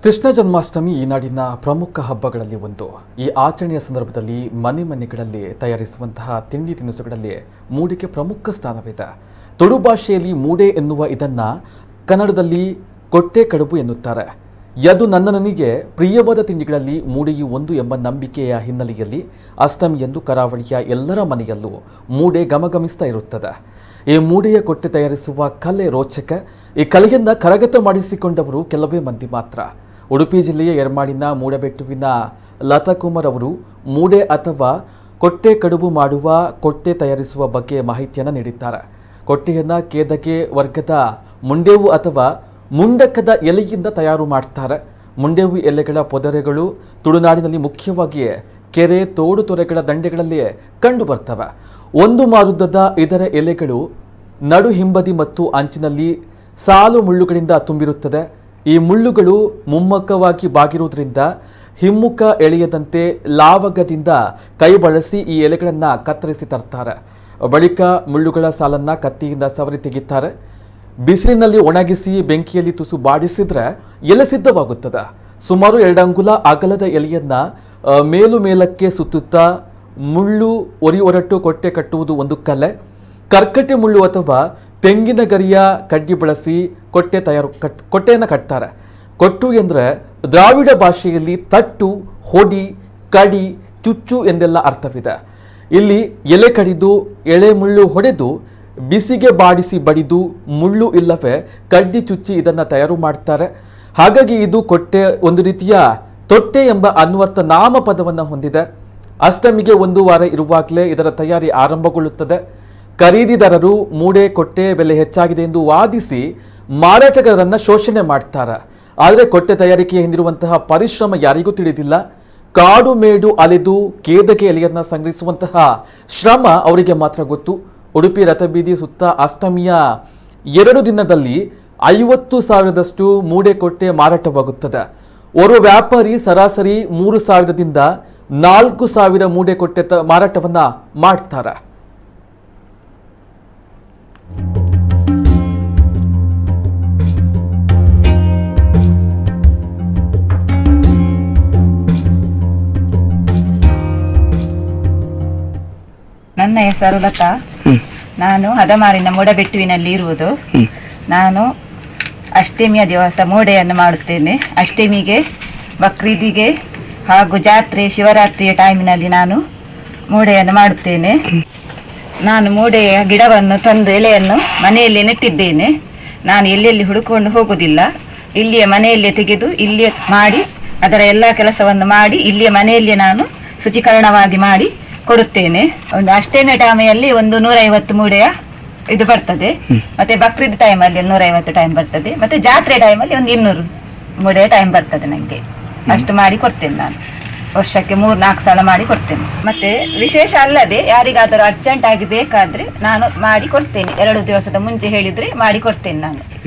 ಕೃಷ್ಣ ಜನ್ಮಾಷ್ಟಮಿ ಈ ನಾಡಿನ ಪ್ರಮುಖ ಹಬ್ಬಗಳಲ್ಲಿ ಒಂದು. ಈ ಆಚರಣೆಯ ಸಂದರ್ಭದಲ್ಲಿ ಮನೆ ಮನೆಗಳಲ್ಲಿ ತಯಾರಿಸುವಂತಹ ತಿಂಡಿ ತಿನಿಸುಗಳಲ್ಲಿ ಮೂಡೆಗೆ ಪ್ರಮುಖ ಸ್ಥಾನವಿದೆ. ತುಳು ಭಾಷೆಯಲ್ಲಿ ಮೂಡೆ ಎನ್ನುವ ಇದನ್ನ ಕನ್ನಡದಲ್ಲಿ ಕೊಟ್ಟೆ ಕಡುಬು ಎನ್ನುತ್ತಾರೆ. ಯದು ನನಗೆ ಪ್ರಿಯವಾದ ತಿಂಡಿಗಳಲ್ಲಿ ಮೂಡೆಯು ಒಂದು ಎಂಬ ನಂಬಿಕೆಯ ಹಿನ್ನೆಲೆಯಲ್ಲಿ ಅಷ್ಟಮಿಯಂದು ಕರಾವಳಿಯ ಎಲ್ಲರ ಮನೆಯಲ್ಲೂ ಮೂಡೆ ಗಮಗಮಿಸ್ತಾ ಇರುತ್ತದೆ. ಈ ಮೂಡೆಯ ಕೊಟ್ಟೆ ತಯಾರಿಸುವ ಕಲೆ ರೋಚಕ. ಈ ಕಲೆಯನ್ನ ಕರಗತ ಮಾಡಿಸಿಕೊಂಡವರು ಕೆಲವೇ ಮಂದಿ ಮಾತ್ರ. ಉಡುಪಿ ಜಿಲ್ಲೆಯ ಎರ್ಮಾಡಿನ ಮೂಡಬೆಟ್ಟುವಿನ ಲತಾ ಕುಮಾರ್ ಅವರು ಮೂಡೆ ಅಥವಾ ಕೊಟ್ಟೆ ಕಡುಬು ಮಾಡುವ ಕೊಟ್ಟೆ ತಯಾರಿಸುವ ಬಗ್ಗೆ ಮಾಹಿತಿಯನ್ನು ನೀಡಿದ್ದಾರೆ. ಕೊಟ್ಟೆಯನ್ನು ಕೇದಗೆ ವರ್ಗದ ಮುಂಡೇವು ಅಥವಾ ಮುಂಡಕದ ಎಲೆಯಿಂದ ತಯಾರು ಮಾಡ್ತಾರೆ. ಮುಂಡೇವು ಎಲೆಗಳ ಪೊದರೆಗಳು ತುಳುನಾಡಿನಲ್ಲಿ ಮುಖ್ಯವಾಗಿ ಕೆರೆ ತೋಡು ತೊರೆಗಳ ದಂಡೆಗಳಲ್ಲಿ ಕಂಡು ಬರ್ತವೆ. ಒಂದು ಮಾರುದ್ದದ ಇದರ ಎಲೆಗಳು ನಡು ಹಿಂಬದಿ ಮತ್ತು ಅಂಚಿನಲ್ಲಿ ಸಾಲು ಮುಳ್ಳುಗಳಿಂದ ತುಂಬಿರುತ್ತದೆ. ಈ ಮುಳ್ಳುಗಳು ಮುಮ್ಮುಖವಾಗಿ ಬಾಗಿರುವುದರಿಂದ ಹಿಮ್ಮುಖ ಎಳೆಯದಂತೆ ಲಾವಗದಿಂದ ಕೈ ಬಳಸಿ ಈ ಎಲೆಗಳನ್ನು ಕತ್ತರಿಸಿ ತರ್ತಾರೆ. ಬಳಿಕ ಮುಳ್ಳುಗಳ ಸಾಲನ್ನು ಕತ್ತಿಯಿಂದ ಸವರಿ ತೆಗಿತಾರೆ. ಬಿಸಿಲಿನಲ್ಲಿ ಒಣಗಿಸಿ ಬೆಂಕಿಯಲ್ಲಿ ತುಸು ಬಾಡಿಸಿದ್ರೆ ಎಲೆ ಸಿದ್ಧವಾಗುತ್ತದೆ. ಸುಮಾರು 2 ಅಂಗುಲ ಅಗಲದ ಎಲೆಯನ್ನ ಮೇಲಕ್ಕೆ ಸುತ್ತುತ್ತಾ ಮುಳ್ಳು ಹೊರಟು ಕೊಟ್ಟೆ ಕಟ್ಟುವುದು ಒಂದು ಕಲೆ. ಕರ್ಕಟೆ ಮುಳ್ಳು ಅಥವಾ ತೆಂಗಿನ ಗರಿಯ ಕಡ್ಡಿ ಬಳಸಿ ಕೊಟ್ಟೆಯನ್ನು ಕಟ್ತಾರೆ. ಕೊಟ್ಟು ಎಂದರೆ ದ್ರಾವಿಡ ಭಾಷೆಯಲ್ಲಿ ತಟ್ಟು, ಹೊಡಿ, ಕಡಿ, ಚುಚ್ಚು ಎಂದೆಲ್ಲ ಅರ್ಥವಿದೆ. ಇಲ್ಲಿ ಎಲೆ ಕಡಿದು ಎಳೆ ಮುಳ್ಳು ಹೊಡೆದು ಬಿಸಿಗೆ ಬಾಡಿಸಿ ಬಡಿದು ಮುಳ್ಳು ಇಲ್ಲವೇ ಕಡ್ಡಿ ಚುಚ್ಚಿ ಇದನ್ನು ತಯಾರು ಮಾಡ್ತಾರೆ. ಹಾಗಾಗಿ ಇದು ಕೊಟ್ಟೆ ಒಂದು ರೀತಿಯ ತೊಟ್ಟೆ ಎಂಬ ಅನ್ವರ್ಥ ನಾಮಪದವನ್ನು ಹೊಂದಿದೆ. ಅಷ್ಟಮಿಗೆ 1 ವಾರ ಇರುವಾಗಲೇ ಇದರ ತಯಾರಿ ಆರಂಭಗೊಳ್ಳುತ್ತದೆ. ಖರೀದಿದಾರರು ಮೂಡೆ ಕೊಟ್ಟೆ ಬೆಲೆ ಹೆಚ್ಚಾಗಿದೆ ಎಂದು ವಾದಿಸಿ ಮಾರಾಟಗಾರರನ್ನ ಶೋಷಣೆ ಮಾಡ್ತಾರೆ. ಆದರೆ ಕೊಟ್ಟೆ ತಯಾರಿಕೆಯ ಹಿಂದಿರುವಂತಹ ಪರಿಶ್ರಮ ಯಾರಿಗೂ ತಿಳಿದಿಲ್ಲ. ಕಾಡು ಮೇಡು ಅಲೆದು ಕೇದಗೆ ಎಲೆಯನ್ನ ಸಂಗ್ರಹಿಸುವಂತಹ ಶ್ರಮ ಅವರಿಗೆ ಮಾತ್ರ ಗೊತ್ತು. ಉಡುಪಿ ರಥಬೀದಿ ಸುತ್ತ ಅಷ್ಟಮಿಯ 2 ದಿನದಲ್ಲಿ 50,000ದಷ್ಟು ಮೂಡೆ ಕೊಟ್ಟೆ ಮಾರಾಟವಾಗುತ್ತದೆ. ಓರ್ವ ವ್ಯಾಪಾರಿ ಸರಾಸರಿ 3,000ದಿಂದ 4,000 ಮೂಡೆ ಕೊಟ್ಟೆ ಮಾರಾಟವನ್ನ ಮಾಡ್ತಾರೆ. ನನ್ನ ಹೆಸರು ಲತಾ. ನಾನು ಹದಮಾರಿನ ಮೂಡಬೆಟ್ಟುವಿನಲ್ಲಿ ಇರುವುದು. ನಾನು ಅಷ್ಟಮಿಯ ದಿವಸ ಮೂಡೆಯನ್ನು ಮಾಡುತ್ತೇನೆ. ಅಷ್ಟಮಿಗೆ, ಬಕ್ರೀದಿಗೆ ಹಾಗೂ ಜಾತ್ರೆ ಶಿವರಾತ್ರಿಯ ಟೈಮಿನಲ್ಲಿ ನಾನು ಮೂಡೆಯನ್ನು ಮಾಡುತ್ತೇನೆ. ನಾನು ಮೂಡೆಯ ಗಿಡವನ್ನು ತಂದು ಎಲೆಯನ್ನು ಮನೆಯಲ್ಲೇ ನೆಟ್ಟಿದ್ದೇನೆ. ನಾನು ಎಲ್ಲೆಲ್ಲಿ ಹುಡುಕೊಂಡು ಹೋಗುವುದಿಲ್ಲ. ಇಲ್ಲಿಯ ಮನೆಯಲ್ಲೇ ತೆಗೆದು ಇಲ್ಲಿಯೇ ಮಾಡಿ ಅದರ ಎಲ್ಲ ಕೆಲಸವನ್ನು ಮಾಡಿ ಇಲ್ಲಿಯ ಮನೆಯಲ್ಲೇ ನಾನು ಶುಚೀಕರಣವಾಗಿ ಮಾಡಿ ಕೊಡುತ್ತೇನೆ. ಒಂದು ಅಷ್ಟೇನೆ ಟೈಮೆಯಲ್ಲಿ ಒಂದು 150 ಮೂಡೆಯ ಇದು ಬರ್ತದೆ. ಮತ್ತೆ ಬಕ್ರೀದ್ ಟೈಮಲ್ಲಿ 150 ಟೈಮ್ ಬರ್ತದೆ. ಮತ್ತೆ ಜಾತ್ರೆ ಟೈಮಲ್ಲಿ ಒಂದು 200 ಮೂಡೆಯ ಟೈಮ್ ಬರ್ತದೆ. ನನಗೆ ಅಷ್ಟು ಮಾಡಿ ಕೊಡ್ತೇನೆ. ನಾನು ವರ್ಷಕ್ಕೆ 3-4 ಸಲ ಮಾಡಿ ಕೊಡ್ತೇನೆ. ಮತ್ತೆ ವಿಶೇಷ ಅಲ್ಲದೆ ಯಾರಿಗಾದರೂ ಅರ್ಜೆಂಟ್ ಆಗಿ ಬೇಕಾದ್ರೆ ನಾನು ಮಾಡಿ ಕೊಡ್ತೇನೆ. 2 ದಿವಸದ ಮುಂಚೆ ಹೇಳಿದ್ರೆ ಮಾಡಿ ಕೊಡ್ತೇನೆ ನಾನು.